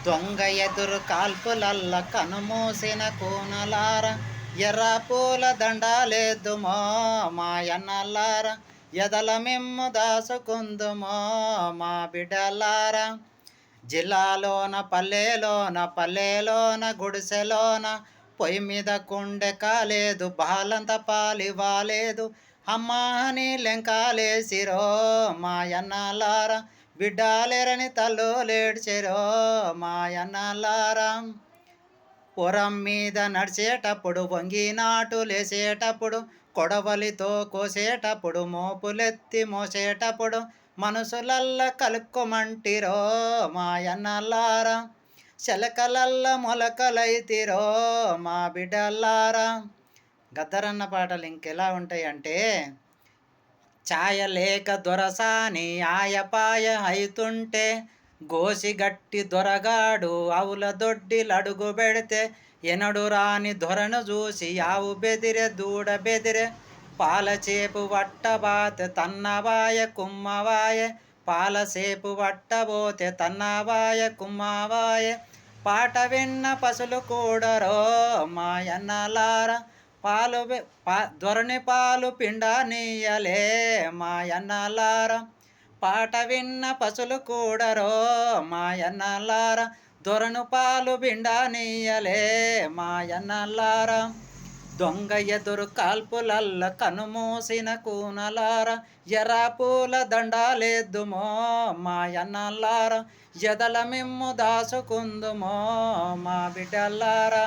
దొంగ ఎదురు కాల్పులల్ల కనుమూసిన కూనలార ఎర్ర పూల దండాలేద్దుమో మాయన్నలార ఎదల మిమ్ము దాసుకుందుమో మా బిడ్డలారా జిల్లాలోన పల్లెలోన గుడిసెలోన పొయ్యి మీద కుండె కాలేదు బాలంత పాలివ్వాలేదు అమ్మా అని లెంకాలేసిరో మాయన్నలార బిడ్డాలేరని తల్లులేడ్చెరో మాయన్నలారా పొరం మీద నడిచేటప్పుడు వంగి నాటులేసేటప్పుడు కొడవలితో కోసేటప్పుడు మోపులెత్తి మోసేటప్పుడు మనసులల్ల కలుక్కోమంటిరో మాయన్నలారా శలకలల్ల మొలకలైతిరో మా బిడ్డలారా గద్దరన్న పాటలు ఇంకెలా ఉంటాయంటే ఛాయ లేక దొరసాని ఆయపాయ అయితుంటే గోసిగట్టి దొరగాడు ఆవుల దొడ్డిలడుగు పెడితే ఎనడు రాని దొరను చూసి ఆవు బెదిరె దూడ బెదిరె పాలచేపు వట్టబాతే తన్నవాయ కుమ్మవాయ పాలసేపు వట్టబోతే తన్నవాయ కుమ్మవాయ పాట విన్న పసులు కూడరో మాయన్నలార పాలు దొరని పాలు పిండానీయలే మాయన్నలార పాట విన్న పసులు కూడరో మాయన్నలార దొరను పాలు పిండానీయలే మాయన్నలార దొంగ ఎదురు కాల్పులల్ల కనుమూసిన కూనలార ఎర్ర పూల దండాలేద్దుమో మాయన్నలార ఎదల మిమ్ము దాసుకుందుమో మా బిడ్డలారా